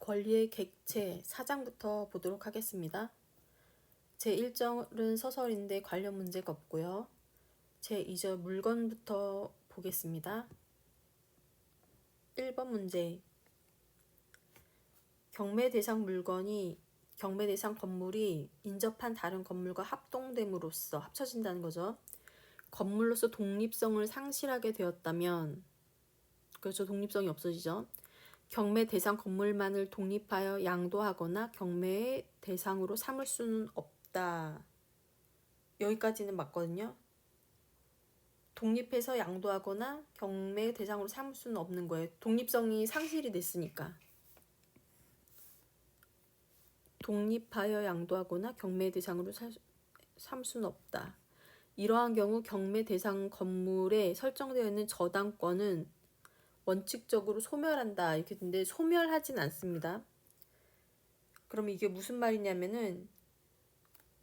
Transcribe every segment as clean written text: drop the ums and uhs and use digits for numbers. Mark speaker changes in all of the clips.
Speaker 1: 권리의 객체 4장부터 보도록 하겠습니다. 제1절은 서설인데 관련 문제가 없고요. 제2절 물건부터 보겠습니다. 1번 문제. 경매 대상 건물이 인접한 다른 건물과 합동됨으로써 합쳐진다는 거죠. 건물로서 독립성을 상실하게 되었다면, 그렇죠. 독립성이 없어지죠. 경매 대상 건물만을 독립하여 양도하거나 경매의 대상으로 삼을 수는 없다. 여기까지는 맞거든요. 독립해서 양도하거나 경매 대상으로 삼을 수는 없는 거예요. 독립성이 상실이 됐으니까. 독립하여 양도하거나 경매 대상으로 삼을 수는 없다. 이러한 경우 경매 대상 건물에 설정되어 있는 저당권은 원칙적으로 소멸한다. 이렇게 되는데 소멸하진 않습니다. 그럼 이게 무슨 말이냐면은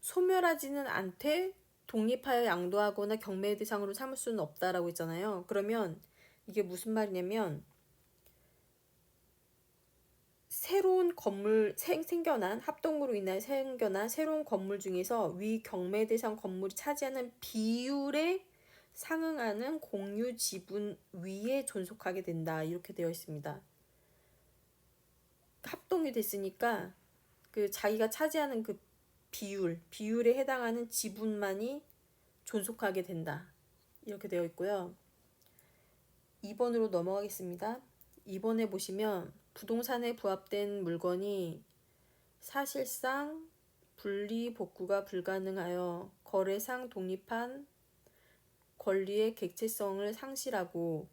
Speaker 1: 소멸하지는 않되 독립하여 양도하거나 경매 대상으로 삼을 수는 없다라고 했잖아요. 그러면 이게 무슨 말이냐면 새로운 건물 합동으로 인하여 생겨난 새로운 건물 중에서 위 경매 대상 건물이 차지하는 비율에 상응하는 공유 지분 위에 존속하게 된다. 이렇게 되어 있습니다. 합동이 됐으니까 그 자기가 차지하는 그 비율에 해당하는 지분만이 존속하게 된다. 이렇게 되어 있고요. 2번으로 넘어가겠습니다. 2번에 보시면 부동산에 부합된 물건이 사실상 분리 복구가 불가능하여 거래상 독립한 권리의 객체성을 상실하고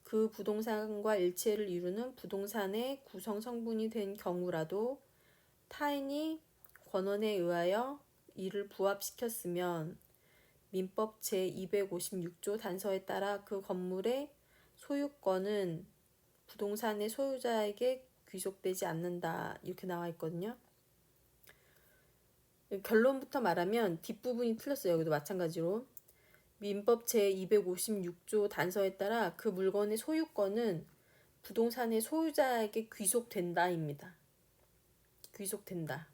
Speaker 1: 그 부동산과 일체를 이루는 부동산의 구성 성분이 된 경우라도 타인이 권한에 의하여 이를 부합시켰으면 민법 제256조 단서에 따라 그 건물의 소유권은 부동산의 소유자에게 귀속되지 않는다. 이렇게 나와 있거든요. 결론부터 말하면 뒷부분이 틀렸어요. 여기도 마찬가지로. 민법 제256조 단서에 따라 그 물건의 소유권은 부동산의 소유자에게 귀속된다입니다. 귀속된다.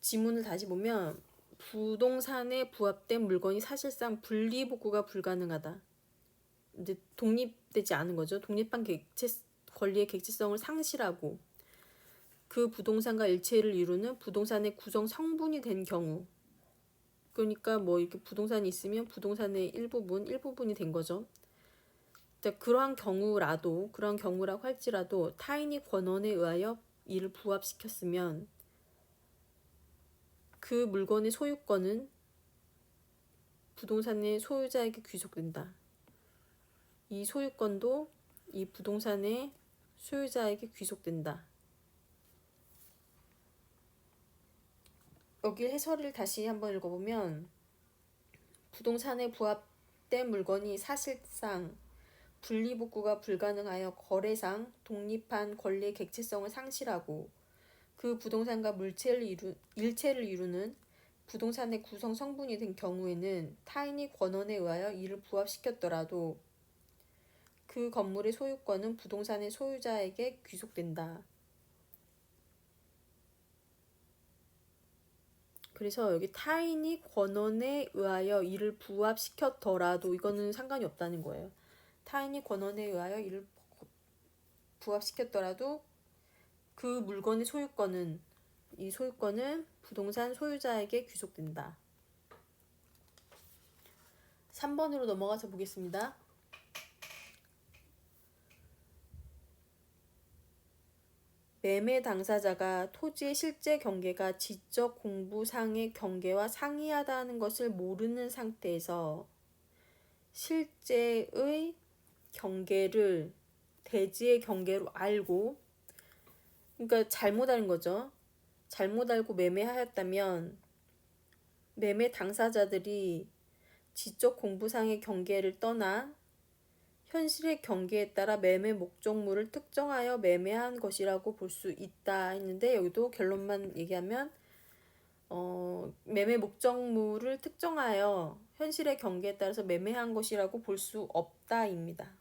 Speaker 1: 지문을 다시 보면 부동산에 부합된 물건이 사실상 분리복구가 불가능하다. 이제 독립되지 않은 거죠. 독립한 권리의 객체성을 상실하고 그 부동산과 일체를 이루는 부동산의 구성 성분이 된 경우, 그러니까 뭐 이렇게 부동산이 있으면 부동산의 일부분이 된 거죠. 그러한 경우라고 할지라도 타인이 권한에 의하여 이를 부합시켰으면 그 물건의 소유권은 부동산의 소유자에게 귀속된다. 이 소유권도 이 부동산의 소유자에게 귀속된다. 여기 해설을 다시 한번 읽어보면 부동산에 부합된 물건이 사실상 분리복구가 불가능하여 거래상 독립한 권리의 객체성을 상실하고 그 부동산과 일체를 이루는 부동산의 구성 성분이 된 경우에는 타인이 권한에 의하여 이를 부합시켰더라도 그 건물의 소유권은 부동산의 소유자에게 귀속된다. 그래서 여기 타인이 권한에 의하여 이를 부합시켰더라도 이거는 상관이 없다는 거예요. 타인이 권한에 의하여 이를 부합시켰더라도 그 물건의 소유권은 부동산 소유자에게 귀속된다. 3번으로 넘어가서 보겠습니다. 매매 당사자가 토지의 실제 경계가 지적 공부상의 경계와 상이하다는 것을 모르는 상태에서 실제의 경계를 대지의 경계로 알고, 그러니까 잘못 알은 거죠. 잘못 알고 매매하였다면 매매 당사자들이 지적 공부상의 경계를 떠나 현실의 경계에 따라 매매 목적물을 특정하여 매매한 것이라고 볼 수 있다 했는데, 여기도 결론만 얘기하면 매매 목적물을 특정하여 현실의 경계에 따라서 매매한 것이라고 볼 수 없다입니다.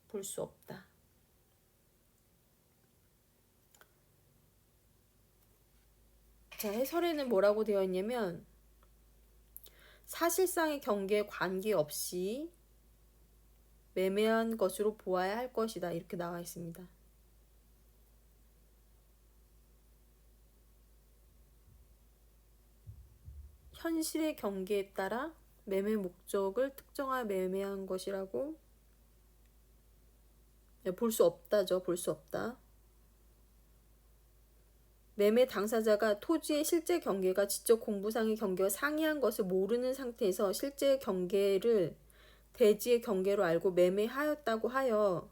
Speaker 1: 볼 수 없다. 자, 해설에는 뭐라고 되어 있냐면 사실상의 경계에 관계없이 매매한 것으로 보아야 할 것이다. 이렇게 나와 있습니다. 현실의 경계에 따라 매매 목적을 특정하여 매매한 것이라고 볼 수 없다죠. 볼 수 없다. 매매 당사자가 토지의 실제 경계가 지적 공부상의 경계와 상이한 것을 모르는 상태에서 실제 경계를 대지의 경계로 알고 매매하였다고 하여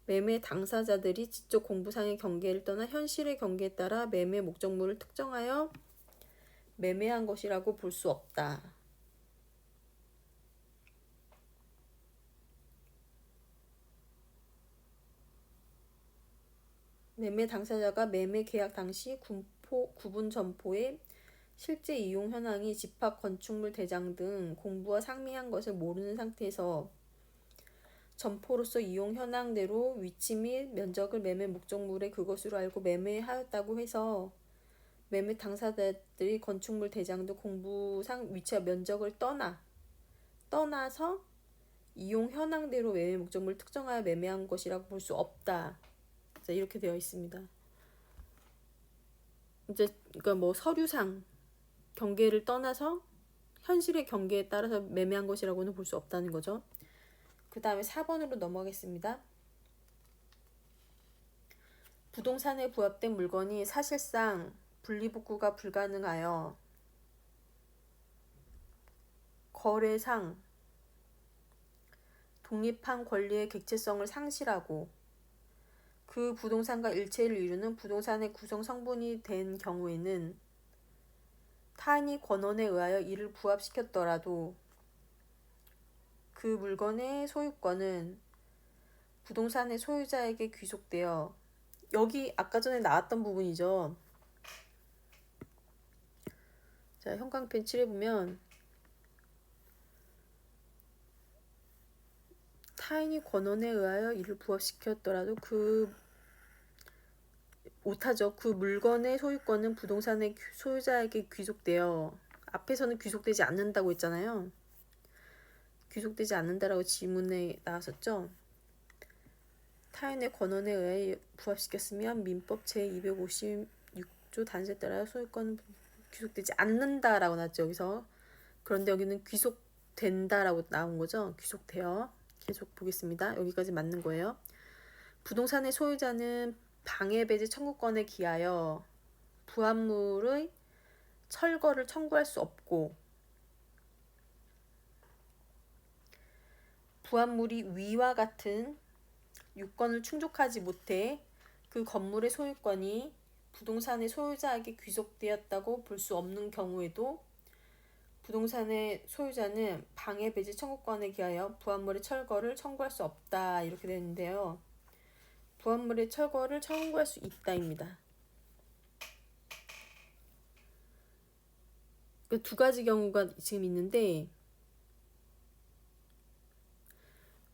Speaker 1: 매매 당사자들이 지적 공부상의 경계를 떠나 현실의 경계에 따라 매매 목적물을 특정하여 매매한 것이라고 볼 수 없다. 매매 당사자가 매매 계약 당시 구분 점포의 실제 이용 현황이 집합 건축물 대장 등 공부와 상미한 것을 모르는 상태에서 점포로서 이용 현황대로 위치 및 면적을 매매 목적물의 그것으로 알고 매매하였다고 해서 매매 당사자들이 건축물 대장 등 공부상 위치와 면적을 떠나서 이용 현황대로 매매 목적물을 특정하여 매매한 것이라고 볼 수 없다. 자, 이렇게 되어 있습니다. 이제 그러니까 뭐 서류상 경계를 떠나서 현실의 경계에 따라서 매매한 것이라고는 볼 수 없다는 거죠. 그 다음에 4번으로 넘어가겠습니다. 부동산에 부합된 물건이 사실상 분리복구가 불가능하여 거래상 독립한 권리의 객체성을 상실하고 그 부동산과 일체를 이루는 부동산의 구성 성분이 된 경우에는 타인이 권한에 의하여 이를 부합시켰더라도 그 물건의 소유권은 부동산의 소유자에게 귀속되어, 여기 아까 전에 나왔던 부분이죠. 자, 형광펜 칠해보면 타인이 권한에 의하여 이를 부합시켰더라도 오타죠. 그 물건의 소유권은 부동산의 소유자에게 귀속되어, 앞에서는 귀속되지 않는다고 했잖아요. 귀속되지 않는다라고 지문에 나왔었죠. 타인의 권한에 의해 부합시켰으면 민법 제256조 단서에 따라 소유권은 귀속되지 않는다라고 나왔죠. 여기서. 그런데 여기는 귀속된다라고 나온 거죠. 귀속되어. 계속 보겠습니다. 여기까지 맞는 거예요. 부동산의 소유자는 방해배제 청구권에 기하여 부합물의 철거를 청구할 수 없고, 부합물이 위와 같은 요건을 충족하지 못해 그 건물의 소유권이 부동산의 소유자에게 귀속되었다고 볼 수 없는 경우에도 부동산의 소유자는 방해배제 청구권에 기하여 부합물의 철거를 청구할 수 없다. 이렇게 되는데요. 부합물의 철거를 청구할 수 있다입니다. 그 두 가지 경우가 지금 있는데,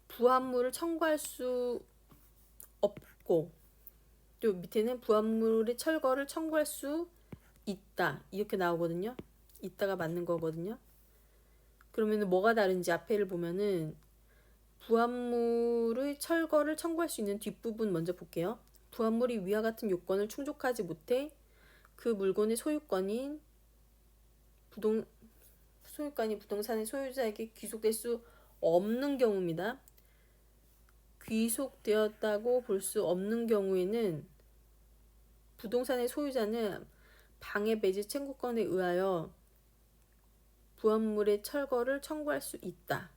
Speaker 1: 부합물을 청구할 수 없고, 또 밑에는 부합물의 철거를 청구할 수 있다. 이렇게 나오거든요. 있다가 맞는 거거든요. 그러면 뭐가 다른지 앞에를 보면은 부합물의 철거를 청구할 수 있는 뒷부분 먼저 볼게요. 부합물이 위와 같은 요건을 충족하지 못해 그 물건의 소유권이 부동산의 소유자에게 귀속될 수 없는 경우입니다. 귀속되었다고 볼 수 없는 경우에는 부동산의 소유자는 방해배제 청구권에 의하여 부합물의 철거를 청구할 수 있다.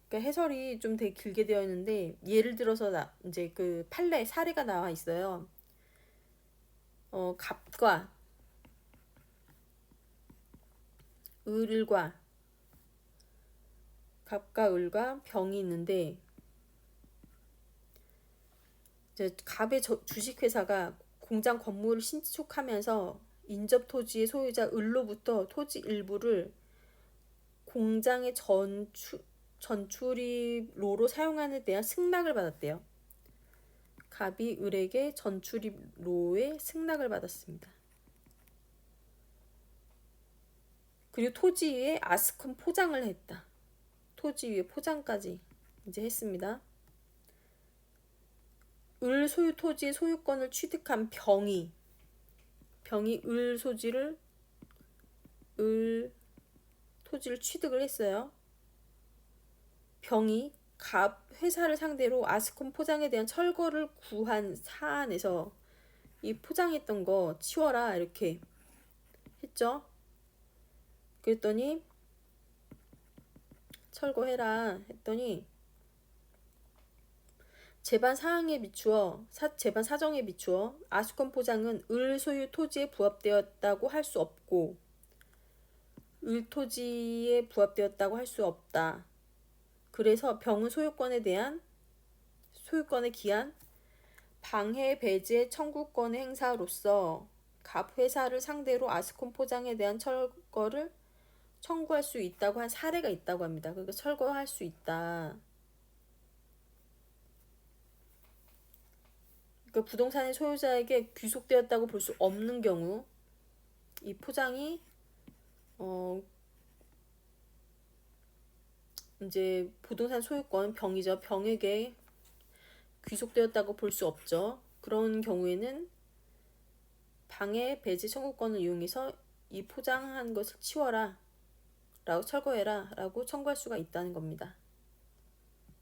Speaker 1: 그러니까 해설이 좀 되게 길게 되어 있는데, 예를 들어서 이제 그 판례 사례가 나와 있어요. 갑과 을과 병이 있는데, 이제 갑의 주식회사가 공장 건물을 신축하면서 인접 토지의 소유자 을로부터 토지 일부를 공장의 전출입로로 사용하는 데한 승낙을 받았대요. 갑이 을에게 전출입로에 승낙을 받았습니다. 그리고 토지 위에 아스콘 포장을 했다. 토지 위에 포장까지 이제 했습니다. 을 소유 토지의 소유권을 취득한 병이 을 토지를 취득을 했어요. 병이 갑 회사를 상대로 아스콘 포장에 대한 철거를 구한 사안에서 이 포장했던 거 치워라 이렇게 했죠. 그랬더니 철거해라 했더니 재반 사정에 비추어 아스콘 포장은 을 소유 토지에 부합되었다고 할 수 없고 을 토지에 부합되었다고 할 수 없다. 그래서 병은 소유권에 기한 방해 배제 청구권의 행사로서 갑 회사를 상대로 아스콘 포장에 대한 철거를 청구할 수 있다고 한 사례가 있다고 합니다. 그러니까 철거할 수 있다. 그러니까 부동산의 소유자에게 귀속되었다고 볼 수 없는 경우 이 포장이 이제 부동산 소유권 병이죠. 병에게 귀속되었다고 볼 수 없죠. 그런 경우에는 방해 배제 청구권을 이용해서 이 포장한 것을 치워라 라고 철거해라 라고 청구할 수가 있다는 겁니다.